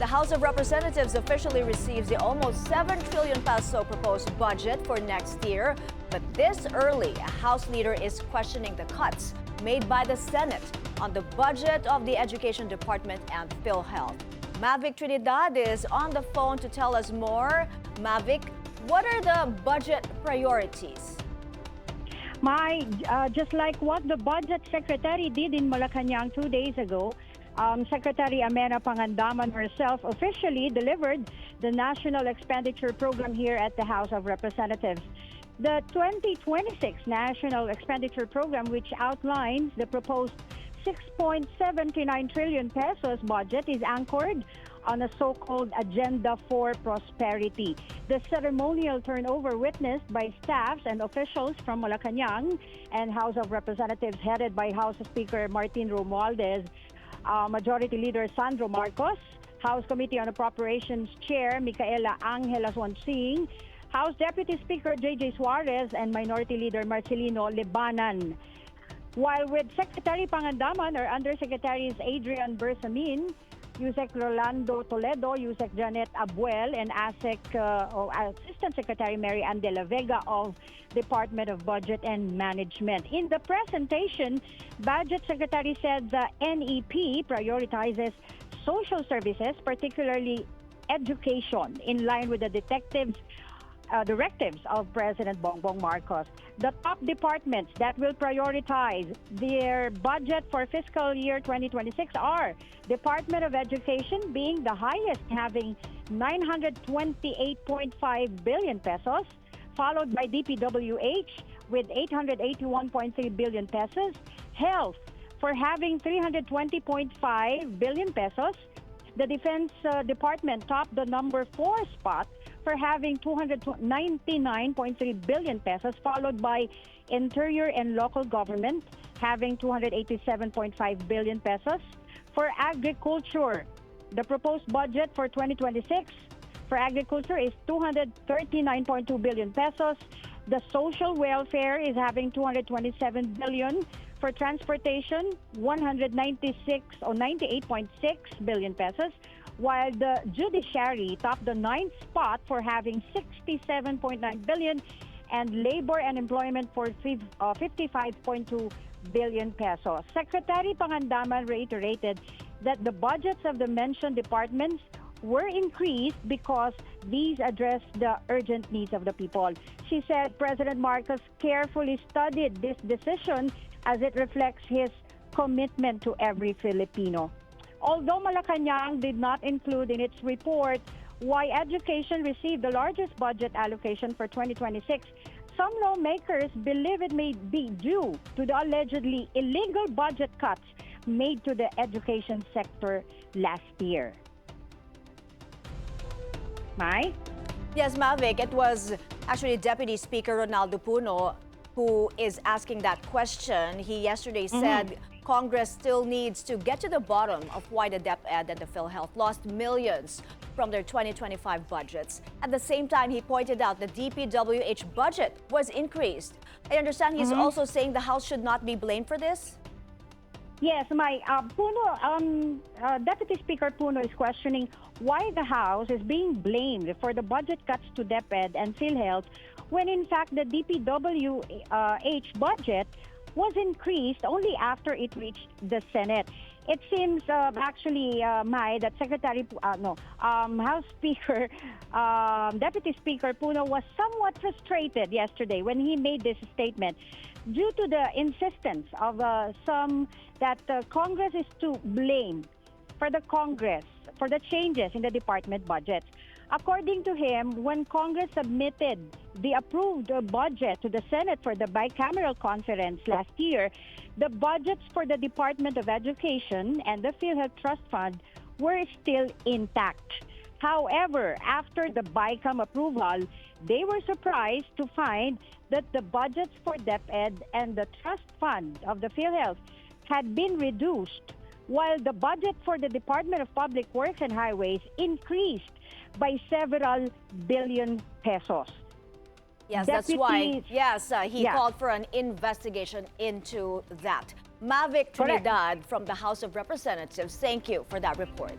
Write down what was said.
The House of Representatives officially receives the almost 7 trillion peso proposed budget for next year. But this early, a House leader is questioning the cuts made by the Senate on the budget of the Education Department and PhilHealth. Mavic Trinidad is on the phone to tell us more. Mavic, what are the budget priorities? Just like what the budget secretary did in Malacanang 2 days ago, Secretary Amena Pangandaman herself officially delivered the National Expenditure Program here at the House of Representatives. The 2026 National Expenditure Program, which outlines the proposed 6.79 trillion pesos budget, is anchored on a so-called Agenda for Prosperity. The ceremonial turnover witnessed by staffs and officials from Malacanang and House of Representatives headed by House Speaker Martin Romualdez, Majority Leader Sandro Marcos, House Committee on Appropriations Chair Micaela Angela Swansing, House Deputy Speaker J.J. Suarez, and Minority Leader Marcelino Libanan. While with Secretary Pangandaman or Undersecretaries Adrian Bersamin, Yusek Rolando Toledo, Yusek Janet Abuel, and Assistant Secretary Mary Ann de la Vega of Department of Budget and Management. In the presentation, Budget Secretary said the NEP prioritizes social services, particularly education, in line with the directives of President Bongbong Marcos. The top departments that will prioritize their budget for fiscal year 2026 are Department of Education, being the highest, having 928.5 billion pesos, followed by DPWH with 881.3 billion pesos, Health for having 320.5 billion pesos, the Defense Department topped the number 4 spot for having 299.3 billion pesos, followed by Interior and Local Government having 287.5 billion pesos. For agriculture, the proposed budget for 2026 for agriculture is 239.2 billion pesos. The social welfare is having 227 billion. For transportation, 98.6 billion pesos, while the judiciary topped the 9th spot for having 67.9 billion, and labor and employment for 55.2 billion pesos. Secretary Pangandaman reiterated that the budgets of the mentioned departments were increased because these address the urgent needs of the people. She said President Marcos carefully studied this decision as it reflects his commitment to every Filipino. Although Malacanang did not include in its report why education received the largest budget allocation for 2026, some lawmakers believe it may be due to the allegedly illegal budget cuts made to the education sector last year. Mai? Yes, Mavic, it was actually Deputy Speaker Ronaldo Puno who is asking that question. He yesterday said Congress still needs to get to the bottom of why the DepEd and the PhilHealth lost millions from their 2025 budgets. At the same time, he pointed out the DPWH budget was increased. I understand he's also saying the House should not be blamed for this? Yes, Deputy Speaker Puno is questioning why the House is being blamed for the budget cuts to DepEd and PhilHealth when in fact the DPWH budget was increased only after it reached the Senate. It seems Mai, that House Speaker, Deputy Speaker Puno was somewhat frustrated yesterday when he made this statement due to the insistence of some that Congress is to blame for the Congress for the changes in the department budgets. According to him, when Congress submitted the approved budget to the Senate for the bicameral conference last year, the budgets for the Department of Education and the PhilHealth Trust Fund were still intact. However, after the BICAM approval, they were surprised to find that the budgets for DepEd and the Trust Fund of the PhilHealth had been reduced, while the budget for the Department of Public Works and Highways increased by several billion pesos. Yes, that's why. Yes, he called for an investigation into that. Mavic Trinidad from the House of Representatives, thank you for that report.